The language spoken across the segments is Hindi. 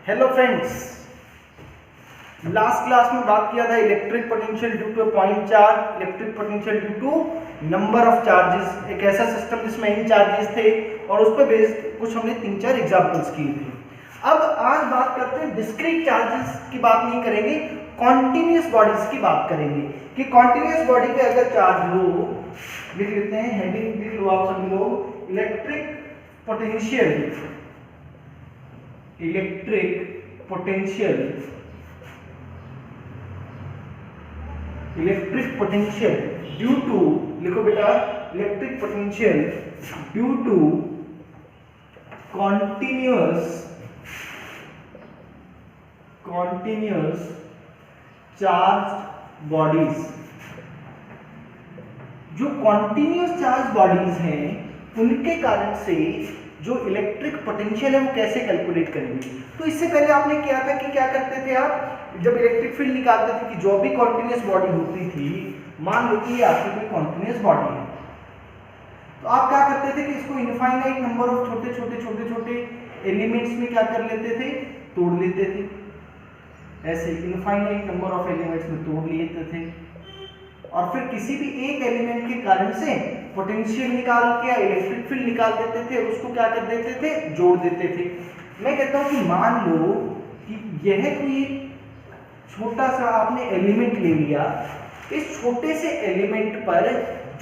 हेलो फ्रेंड्स, लास्ट क्लास में बात किया था electric potential due to point charge, electric potential due to number of charges, एक ऐसा सिस्टम जिसमें n चार्जेस थे और उस पर बेस्ड कुछ हमने 3-4 एग्जांपल्स किए थे। अब आज बात करते हैं डिस्क्रीट चार्जेस की बात नहीं करेंगे, कॉन्टिन्यूस बॉडीज की बात करेंगे कि कॉन्टिन्यूस बॉडी पे अगर चार्ज हो, लिख लेते हैं, हेडिंग लिख लो आप सभी लोग, इलेक्ट्रिक पोटेंशियल ड्यू टू, लिखो बेटा, electric potential due to continuous charge bodies. जो कॉन्टिन्यूस चार्ज बॉडीज हैं उनके कारण से जो इलेक्ट्रिक पोटेंशियल है वो कैसे कैलकुलेट करेंगे। तो इससे पहले आपने किया था कि क्या करते थे आप, जब इलेक्ट्रिक फील्ड निकालते थे कि जो भी कॉन्टिन्यूस बॉडी होती थी, मान लो कि ये आपकी कोई कॉन्टिन्यूस बॉडी है, तो आप क्या करते थे कि इसको इनफाइनाइट नंबर ऑफ छोटे एलिमेंट्स में क्या कर लेते थे, तोड़ लेते थे। ऐसे इनफाइनाइट नंबर ऑफ एलिमेंट्स में तोड़ लेते थे और फिर किसी भी एक एलिमेंट के कारण से पोटेंशियल निकाल के या इलेक्ट्रिक फील्ड निकाल देते थे, उसको क्या कर देते थे, जोड़ देते थे। मैं कहता हूं कि मान लो कि यह कोई छोटा सा आपने एलिमेंट ले लिया, इस छोटे से एलिमेंट पर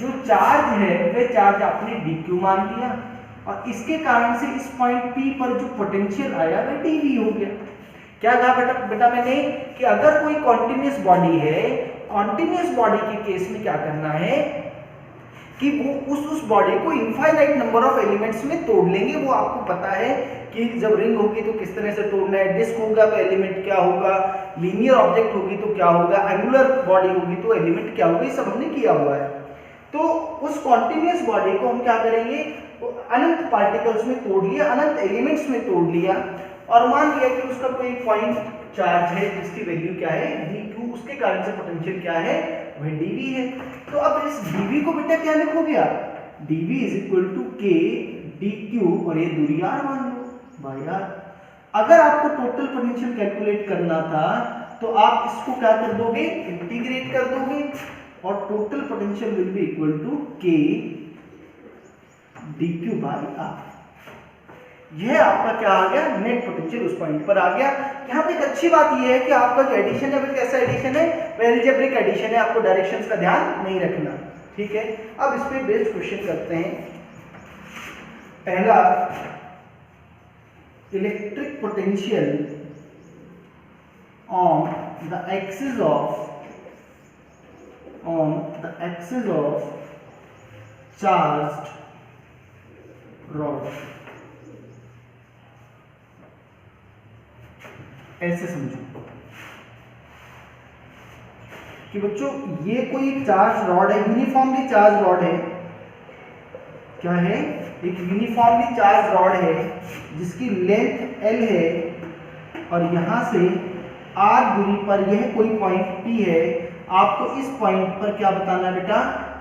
जो चार्ज है वह चार्ज आपने dq मान लिया और इसके कारण से इस पॉइंट P पर जो पोटेंशियल आया वह dV हो गया। क्या कहा बेटा मैंने कि अगर कोई कॉन्टिन्यूस बॉडी है, कॉन्टिन्यूस बॉडी के केस में क्या करना है कि वो उस बॉडी को इनफाइनाइट नंबर ऑफ एलिमेंट्स में तोड़ लेंगे। वो आपको पता है कि जब रिंग होगी तो किस तरह से तोड़ना है, डिस्क होगा तो एलिमेंट क्या होगा, लीनियर ऑब्जेक्ट होगी तो क्या होगा, एंगुलर बॉडी होगी तो एलिमेंट क्या होगा, ये सब हमने किया हुआ है। तो उस कॉन्टिन्यूस बॉडी को हम क्या करेंगे, अनंत पार्टिकल्स में तोड़ लिया, अनंत एलिमेंट्स में तोड़ लिया और मान लिया कि उसका कोई पॉइंट चार्ज है जिसकी वैल्यू क्या है dq, उसके कारण से पोटेंशियल क्या है, वह dV है। तो अब इस dV को बेटा क्या लिखोगे आप, dV is equal to k dq और ये दूरी r मान लो। भाई यार, अगर आपको टोटल पोटेंशियल कैलकुलेट करना था तो आप इसको क्या कर दोगे, इंटीग्रेट कर दोगे और total potential will be equal to k dq by r। यह आपका क्या आ गया, नेट पोटेंशियल उस पॉइंट पर आ गया। यहाँ पे एक अच्छी बात यह है कि आपका जो एडिशन है वो कैसा एडिशन है, वह अलजेब्रिक एडिशन है, आपको डायरेक्शंस का ध्यान नहीं रखना, ठीक है। अब इस पे बेस्ड क्वेश्चन करते हैं। पहला, electric potential on the axis of charged rod. ऐसे समझो कि बच्चों ये कोई चार्ज रॉड है, यूनिफॉर्मली चार्ज रॉड है। क्या है, एक यूनिफॉर्मली चार्ज रॉड है जिसकी लेंथ L है और यहां से R दूरी पर यह कोई पॉइंट P है। आपको इस पॉइंट पर क्या बताना है बेटा,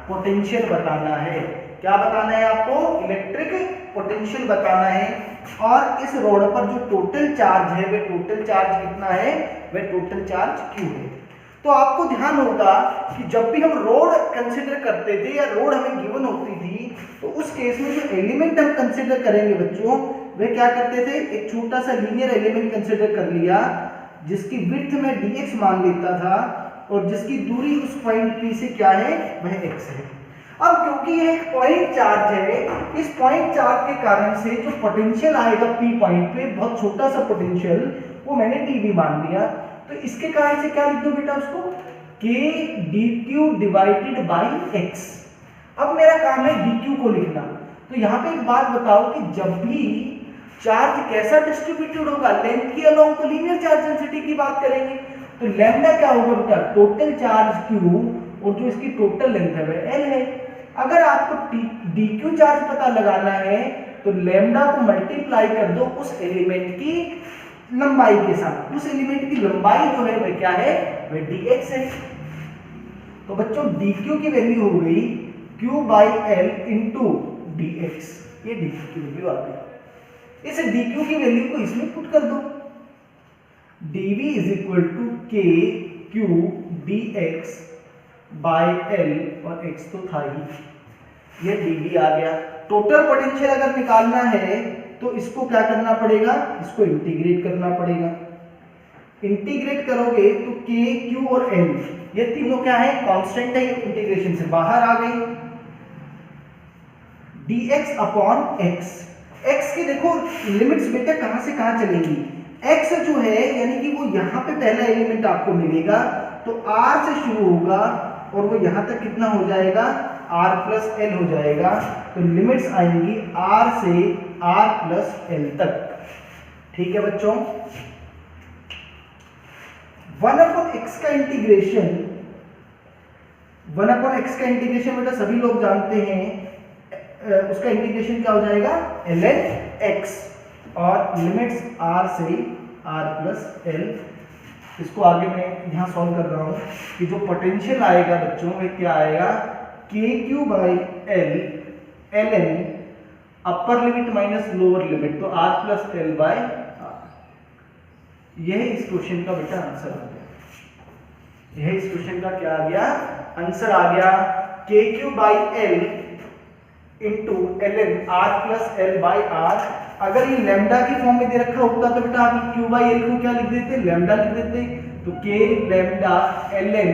पोटेंशियल बताना है। क्या बताना है आपको, इलेक्ट्रिक पोटेंशियल बताना है। और इस रोड पर जो टोटल चार्ज है वह टोटल चार्ज कितना है, वह टोटल चार्ज Q है। तो आपको ध्यान होगा कि जब भी हम रोड कंसीडर करते थे या रोड हमें गिवन होती थी तो उस केस में जो एलिमेंट हम कंसीडर करेंगे बच्चों, वे क्या करते थे, एक छोटा सा लीनियर एलिमेंट कंसीडर कर लिया जिसकी विड्थ में dx मान लेता था और जिसकी दूरी उस पॉइंट P से क्या है, वह x है। अब क्योंकि ये एक पॉइंट चार्ज है, इस पॉइंट चार्ज के कारण से जो पोटेंशियल आएगा P पॉइंट पे, बहुत छोटा सा पोटेंशियल, वो मैंने dV मान दिया। तो इसके कारण से क्या लिख दो बेटा उसको, k dq divided by x। अब मेरा काम है dq को लिखना। तो यहाँ पे एक बात बताओ कि जब भी चार्ज कैसा डिस्ट्रीब्यूटेड होगा, लेंथ की अलोंग, तो लीनियर चार्ज डेंसिटी की बात करेंगे। तो लैम्डा क्या होगा बेटा, टोटल चार्ज q और जो इसकी टोटल लेंथ है वह L है। अगर आपको dq चार्ज पता लगाना है तो लैम्डा को मल्टीप्लाई कर दो उस एलिमेंट की लंबाई के साथ। उस एलिमेंट की लंबाई जो है वह क्या है, वह dx है। तो बच्चों dq की वैल्यू हो गई q by l into dx। ये dq की वैल्यू आ गई। इस dq की वैल्यू को इसमें पुट कर दो, dv इज इक्वल टू के क्यू dx बाय एल, और x तो था ही, ये dv आ गया। टोटल पोटेंशियल अगर निकालना है तो इसको क्या करना पड़ेगा, इसको इंटीग्रेट करना पड़ेगा। इंटीग्रेट करोगे तो k q और l ये तीनों क्या है, कांस्टेंट है, इंटीग्रेशन से बाहर आ गई। dx अपॉन x, x की देखो लिमिट्स बेटा कहां से कहां चलेंगी, x जो है यानी कि वो यहां पे पहला एलिमेंट आपको मिलेगा तो r से शुरू होगा और वो यहां तक कितना हो जाएगा, r प्लस एल हो जाएगा। तो लिमिट्स आएंगी r से r प्लस एल तक। ठीक है बच्चों, 1/x का इंटीग्रेशन, 1/x का इंटीग्रेशन बेटा सभी लोग जानते हैं, उसका इंटीग्रेशन क्या हो जाएगा, ln x, और लिमिट्स r से r प्लस एल। इसको आगे मैं यहाँ सॉल्व कर रहा हूँ कि जो पोटेंशियल आएगा बच्चों वो क्या आएगा, k q by l ln upper limit minus lower limit, तो r plus l by r. यह इस क्वेश्चन का बेटा आंसर आ गया, यह इस क्वेश्चन का क्या आ गया, आंसर आ गया, k q by l into ln r plus l by r. अगर ये लैम्डा की फॉर्म में दे रखा होता तो बेटा आप q बाई एल को क्या लिख देते, लैम्डा लिख देते, तो k lambda ln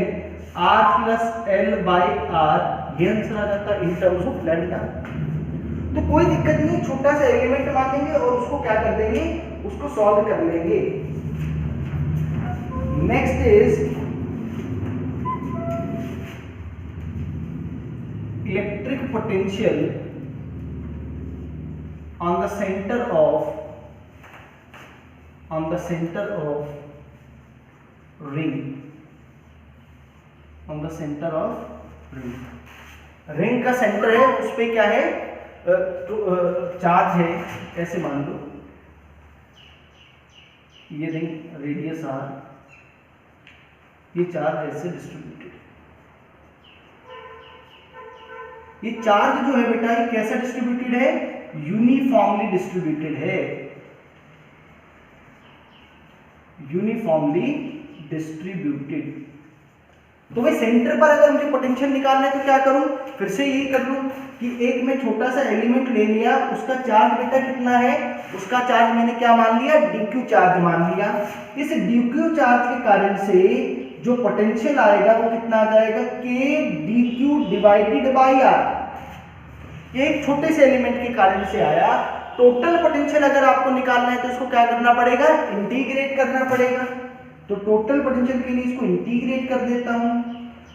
r plus l by r, ये आंसर आ जाता इन टर्म्स ऑफ लैम्डा। तो कोई दिक्कत नहीं, छोटा सा एलिमेंट मानेंगे और उसको क्या कर देंगे, उसको सॉल्व कर लेंगे। Next is electric potential on the center of ring, on the center of ring, ring का सेंटर है, उस पे क्या है, चार्ज है, ऐसे मान लो ये रिंग रेडियस r, ये चार्ज ऐसे डिस्ट्रीब्यूटेड, ये चार्ज जो है बेटा ये कैसा डिस्ट्रीब्यूटेड है, यूनिफॉर्मली डिस्ट्रीब्यूटेड है, यूनिफॉर्मली डिस्ट्रीब्यूटेड। तो भाई सेंटर पर अगर मुझे पोटेंशियल निकालना है तो क्या करूं, फिर से यही कर लूं कि एक में छोटा सा एलिमेंट ले लिया, उसका चार्ज बेटा कितना है, उसका चार्ज मैंने क्या मान लिया, dq चार्ज मान लिया। इस dq चार्ज के कारण से जो पोटेंशियल आएगा वो कितना आ जाएगा, k dq divided by r। ये एक छोटे से एलिमेंट के कारण से आया। टोटल पोटेंशियल अगर आपको निकालना है तो इसको क्या करना पड़ेगा, इंटीग्रेट करना पड़ेगा। तो टोटल पोटेंशियल के लिए इसको इंटीग्रेट कर देता हूं,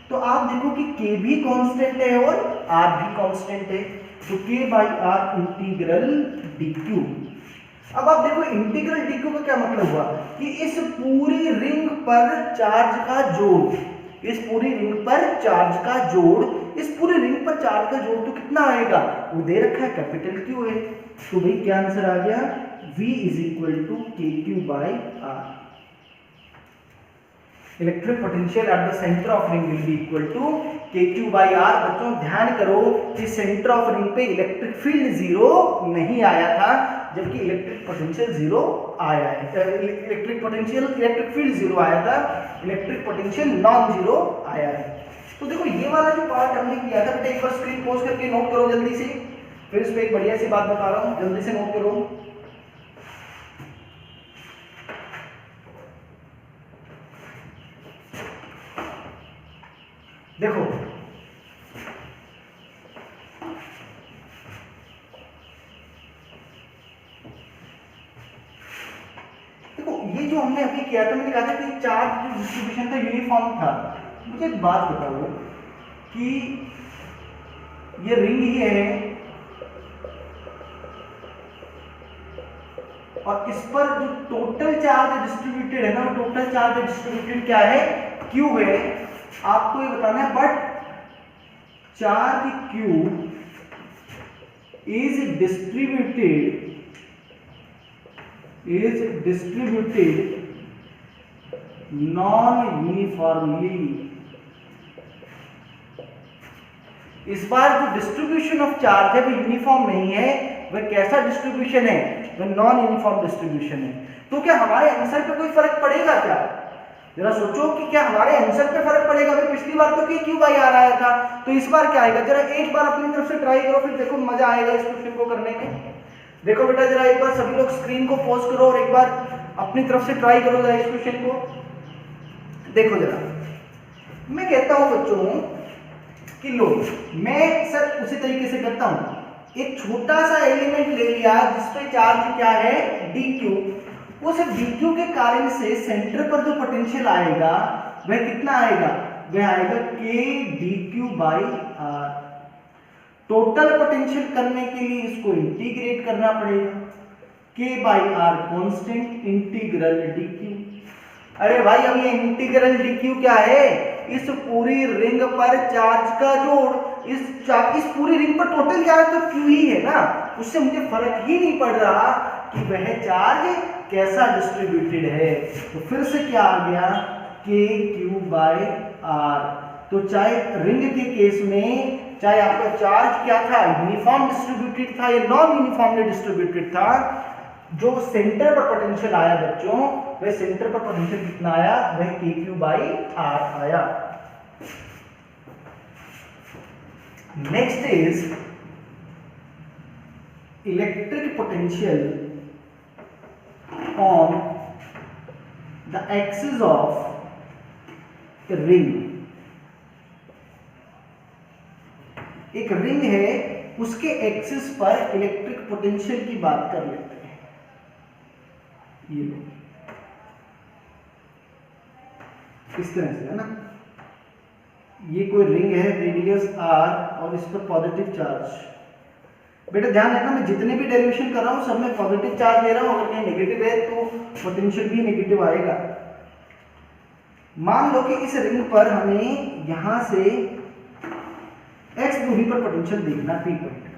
तो आप देखो कि k भी कांस्टेंट है और r भी कांस्टेंट है, तो k by r integral dq। अब आप देखो इंटीग्रल dq का क्या मतलब हुआ कि इस पूरी रिंग पर चार्ज का जोड़, इस पूरी रिंग पर चार्ज का जोड़, इस पूरी रिंग पर चार्ज का जोड़ तो कितना आएगा, वो दे रखा है कैपिटल Q है। तो भाई क्या आंसर आ गया, V is equal to KQ by R। Electric potential at the centre of ring will be equal to KQ by R। बच्चों ध्यान करो कि सेंटर ऑफ रिंग पे इलेक्ट्रिक फील्ड जीरो नहीं आया था, जबकि इलेक्ट्रिक पोटेंशियल जीरो आया है। Electric potential, electric field zero आया था, इलेक्ट्रिक पोटेंशियल नॉन जीरो आया है। तो देखो ये वाला जो पार्ट हमने किया था बेटा, एक बार स्क्रीन पॉज करके नोट करो जल्दी से, फिर इस पे एक बढ़िया सी बात बता रहा हूँ, जल्दी से नोट करो। देखो ये जो हमने अभी किया था, मैंने कहा था कि चार्ज जो डिस्ट्रीब्यूशन था यूनिफॉर्म था। मुझे एक बात बताओ कि ये रिंग ही है और इस पर जो टोटल चार्ज डिस्ट्रीब्यूटेड है ना, टोटल चार्ज डिस्ट्रीब्यूटेड क्या है, Q है। आपको ये बताना है, but charge Q is distributed non uniformly. इस बार जो डिस्ट्रीब्यूशन ऑफ चार्ज है वो यूनिफॉर्म नहीं है। वह कैसा डिस्ट्रीब्यूशन है, वह नॉन यूनिफॉर्म डिस्ट्रीब्यूशन है। तो क्या हमारे आंसर पे कोई फर्क पड़ेगा क्या? जरा सोचो कि क्या हमारे आंसर पे फर्क पड़ेगा? भाई पिछली बार तो k क्यू बाई आर आया था, तो इस बार क्या आएगा? जरा एक बार अपनी तरफ से ट्राई करो, फिर देखो मजा आएगा इस क्वेश्चन को करने में। देखो बेटा जरा एक बार सभी लोग स्क्रीन को पॉज करो और एक बार अपनी तरफ से ट्राई करो जरा इस क्वेश्चन को। देखो जरा, मैं कहता हूं बच्चों कि लो, मैं सर उसी तरीके से करता हूं, एक छोटा सा एलिमेंट ले लिया जिसपे चार्ज क्या है dq, उस dq के कारण से सेंटर पर जो पोटेंशियल आएगा वह कितना आएगा? वह आएगा k dq by r। Total potential करने के लिए इसको इंटीग्रेट करना पड़ेगा, k by r constant integral dq। अरे भाई अब ये इंटीग्रल dq क्या है? इस पूरी रिंग पर चार्ज का जोड़। इस पूरी रिंग पर टोटल चार्ज तो q ही है ना, उससे मुझे फर्क ही नहीं पड़ रहा कि वह चार्ज कैसा डिस्ट्रीब्यूटेड है। तो फिर से क्या आ गया? k q by r। तो चाहे रिंग के केस में चाहे आपका चार्ज क्या था, यूनिफॉर्म डिस्ट्रीब्यूटेड था या नॉन यूनिफॉर्मली डिस्ट्रीब्यूटेड था, जो सेंटर पर पोटेंशियल आया बच्चों, वह सेंटर पर पोटेंशियल कितना आया? वह k q बाई r आया। Next is electric potential on the axis of a ring। एक रिंग है, उसके एक्सिस पर इलेक्ट्रिक पोटेंशियल की बात कर लेते हैं। ये लो इस तरह से है ना, ये कोई रिंग है रेडियस r और इस पर पॉजिटिव चार्ज। बेटा ध्यान रखना, मैं जितने भी डेरिवेशन कर रहा हूं सब में पॉजिटिव चार्ज ले रहा हूं, अगर कहीं नेगेटिव है तो पोटेंशियल भी नेगेटिव आएगा। मान लो कि इस रिंग पर हमें यहां से x दूरी पर पोटेंशियल देखना p पॉइंट का।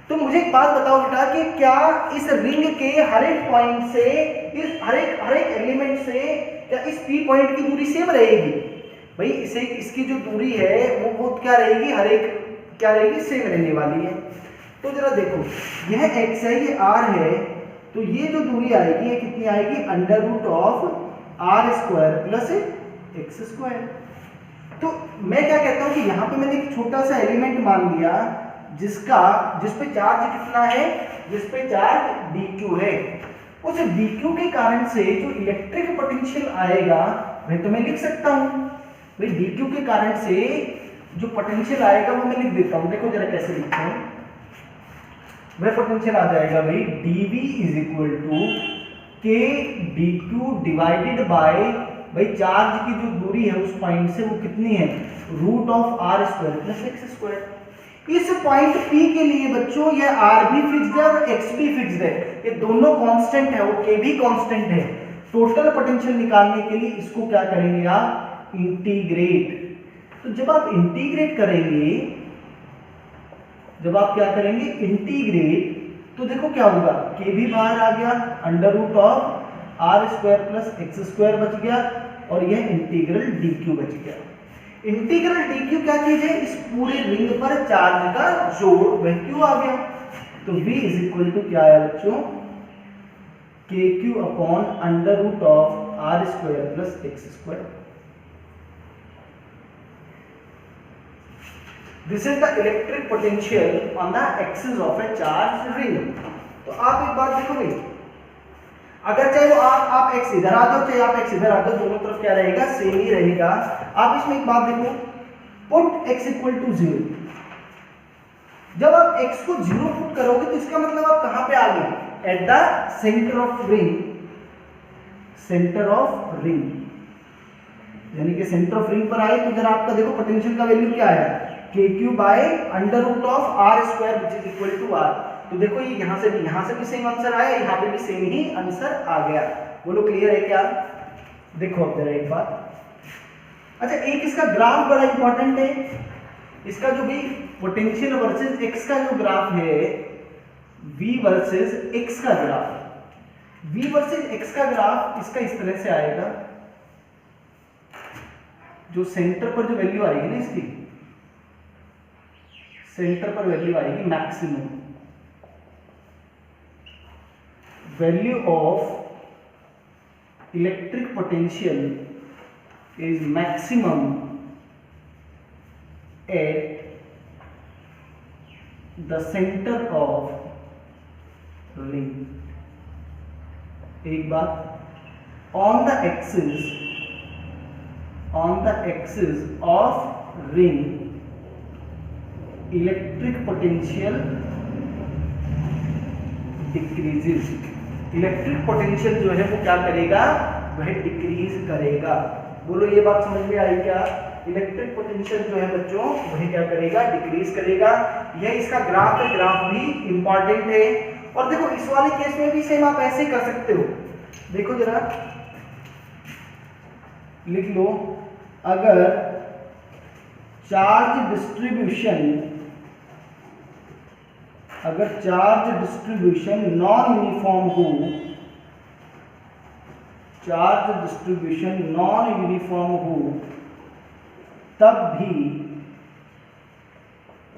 तो मुझे एक बात बताओ बेटा कि क्या इस रिंग के हर एक पॉइंट से, इस हर एक एलिमेंट से क्या इस p पॉइंट की दूरी सेम रहेगी? भाई इसे इसकी जो दूरी है वो क्या रहेगी? हर एक क्या रहेगी? सेम रहने वाली है। तो जरा देखो, यह x है, ये r है, तो ये जो दूरी आएगी ये कितनी आएगी? Under root of r square plus x square. तो मैं क्या कहता हूं कि यहाँ पे मैंने एक छोटा सा एलिमेंट मान लिया जिस पे चार्ज कितना है? जिस पे चार्ज dq है। उस dq के कारण से जो इलेक्ट्रिक पोटेंशियल आएगा वह तो मैं लिख सकता हूं। भाई dq के कारण से जो पोटेंशियल आएगा वो मैं लिख देता हूं। देखो जरा कैसे लिखता हूं। वह पोटेंशियल आ जाएगा भाई dv is equal to k dq divided by, भाई चार्ज की जो दूरी है उस पॉइंट से वो कितनी है? Root of r square plus x square. इस पॉइंट p के लिए बच्चों यह r भी फिक्स्ड है और x भी फिक्स्ड है, ये दोनों कांस्टेंट है, वो k भी कांस्टेंट है। टोटल पोटेंशियल निकालने के लिए इसको क्या करेंगे आप? इंटीग्रेट। तो जब आप इंटीग्रेट करेंगे, जब आप क्या करेंगे? इंटीग्रेट, तो देखो क्या होगा? k भी बाहर आ गया, under root of r square plus x square बच गया और यह इंटीग्रल dq बच गया। इंटीग्रल dq क्या चीज है? इस पूरे रिंग पर चार्ज का जोड़, वह q आ गया। तो v इज इक्वल टू क्या आया बच्चों? kq upon under root of r square plus x square. This is the electric potential on the axis of a charged ring। तो आप एक बात देखो भाई, अगर चाहे वो आप x इधर आ जाओ चाहे आप x इधर आ जाओ, दोनों तरफ क्या रहेगा? सेम ही रहेगा। आप इसमें एक बात देखो, पुट x इक्वल टू 0। जब आप x को 0 पुट करोगे तो इसका मतलब आप कहां पे आ गए? Eight the centre of ring. Centre of ring यानी कि सेंटर ऑफ रिंग पर आए तो जरा आपका देखो पोटेंशियल का वैल्यू क्या है? kq by under root of r square which is equal to r। तो देखो ये यहाँ से भी सेम आंसर आया, यहाँ पे भी सेम ही आंसर आ गया। बोलो क्लियर है क्या? देखो अब जरा एक बात, अच्छा एक इसका ग्राफ बड़ा इंपॉर्टेंट है। इसका जो भी पोटेंशियल वर्सेस x का जो ग्राफ है, v वर्सेस x का ग्राफ, v वर्सेस x का ग्राफ इसका इस तरह से आएगा। जो सेंटर पर जो वैल्यू आएगी ना, इसकी सेंटर पर वैल्यू आएगी maximum, value of electric potential is maximum at the center of ring. एक बार, on the axis of ring electric potential decreases. Electric potential जो है वो क्या करेगा, वह डिक्रीज करेगा। बोलो ये बात समझ में आई क्या? इलेक्ट्रिक पोटेंशियल जो है बच्चों वह क्या करेगा, डिक्रीज करेगा। यह इसका ग्राफ है, ग्राफ भी इंपॉर्टेंट है। और देखो इस वाले केस में भी सेम आप ऐसे कर सकते हो। देखो जरा लिख लो, अगर चार्ज डिस्ट्रीब्यूशन नॉन यूनिफॉर्म हो, तब भी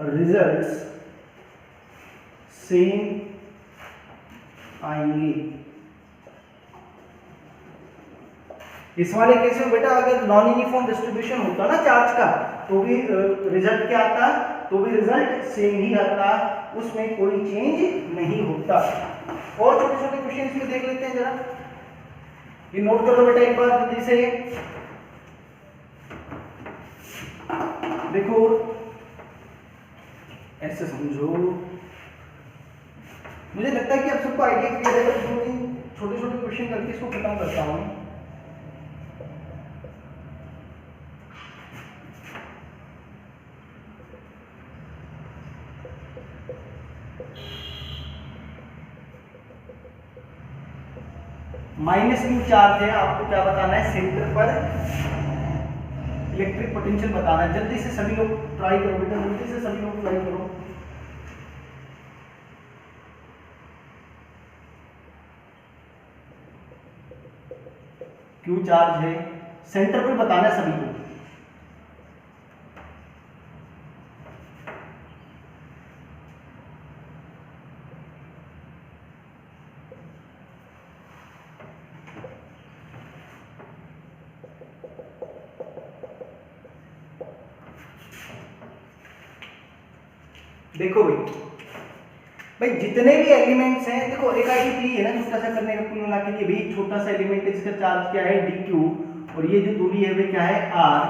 रिजल्ट्स सेम आएंगे। इस वाले केस में बेटा अगर नॉन यूनिफॉर्म डिस्ट्रीब्यूशन होता ना चार्ज का, तो भी रिजल्ट क्या आता, तो भी रिजल्ट सेम ही आता, उसमें कोई चेंज नहीं होता। और छोटे छोटे क्वेश्चन इसमें देख लेते हैं जरा, ये नोट कर लो बेटा एक बार जल्दी से। देखो ऐसे समझो, मुझे लगता है कि आप सबको आइडिया क्लियर है। छोटे छोटे क्वेश्चन करके इसको खत्म करता हूं। -q चार्ज है, आपको क्या बताना है, सेंटर पर इलेक्ट्रिक पोटेंशियल बताना है। जल्दी से सभी लोग ट्राई करो बेटा, जल्दी से सभी लोग ट्राई करो। q चार्ज है, सेंटर पर बताना है सभी को। देखो भाई जितने भी एलिमेंट्स हैं, देखो एक आइडिया है ना छोटा सा करने का, कुल मिला के ये भी छोटा सा एलिमेंट है, इसका चार्ज क्या है dq, और ये जो दूरी है वो क्या है r।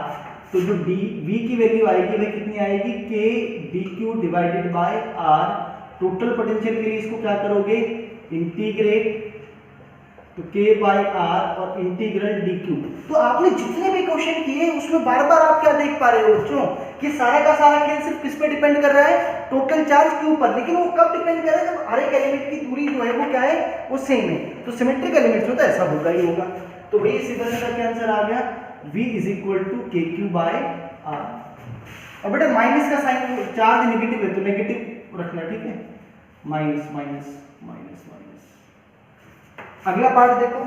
तो जो v की वैल्यू आएगी वह कितनी आएगी, k dq divided bye r। Total potential के लिए इसको क्या करोगे, इंटीग्रेट, तो k बाय r और इंटीग्रल dq। तो आपने जितने भी क्वेश्चन किए उसमें बार बार आप क्या देख पा रहे हो बच्चों, कि सारा का सारा खेल सिर्फ किस पे डिपेंड कर रहा है, टोटल चार्ज q पर। लेकिन वो कब डिपेंड कर रहा है, जब हर एक एलिमेंट की दूरी जो है वो क्या है, वो सेम है। तो सिमेट्रिक एलिमेंट्स में तो ऐसा होगा ही होगा। तो भाई सीधा सीधा क्या आंसर आ गया, v = kq बाय r। और बेटा माइनस का साइन, चार्ज नेगेटिव है तो नेगेटिव रखना, ठीक है, माइनस माइनस माइनस माइनस। अगला पार्ट देखो,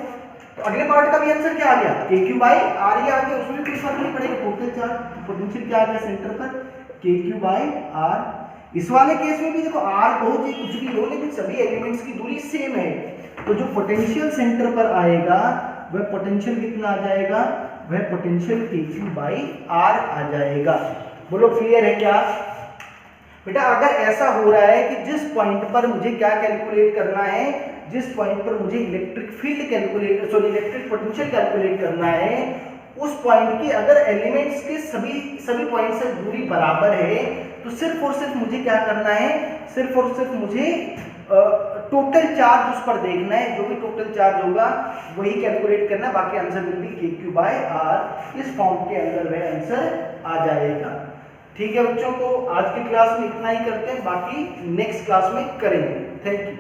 तो अगले पार्ट का भी आंसर क्या आ गया, kq बाय r ही आ गया, उसमें कोई फर्क नहीं पड़ेगा। टोटल चार्ज पोटेंशियल क्या आ गया सेंटर पर, kq बाय r। इस वाले केस में भी देखो r बहुत ही कुछ भी हो, लेकिन सभी एलिमेंट्स की दूरी सेम है। तो जो पोटेंशियल सेंटर पर आएगा वह पोटेंशियल कितना आ जाएगा, वह पोटेंशियल kq बाय r आ जाएगा। बोलो क्लियर है क्या बेटा? अगर ऐसा हो रहा है कि जिस पॉइंट पर मुझे क्या कैलकुलेट करना है, जिस पॉइंट पर मुझे electric field calculate, sorry electric potential calculate करना है, उस पॉइंट की अगर एलिमेंट्स के सभी पॉइंट से दूरी बराबर है, तो सिर्फ और सिर्फ मुझे क्या करना है, सिर्फ और सिर्फ मुझे टोटल चार्ज उस पर देखना है। जो भी टोटल चार्ज होगा वही कैलकुलेट करना है, बाकी answer will be kq by r। इस फॉर्म के अंदर वह आंसर आ जाएगा। ठीक है बच्चों, तो आज की क्लास में इतना ही करते हैं, बाकी नेक्स्ट क्लास में करेंगे। Thank you.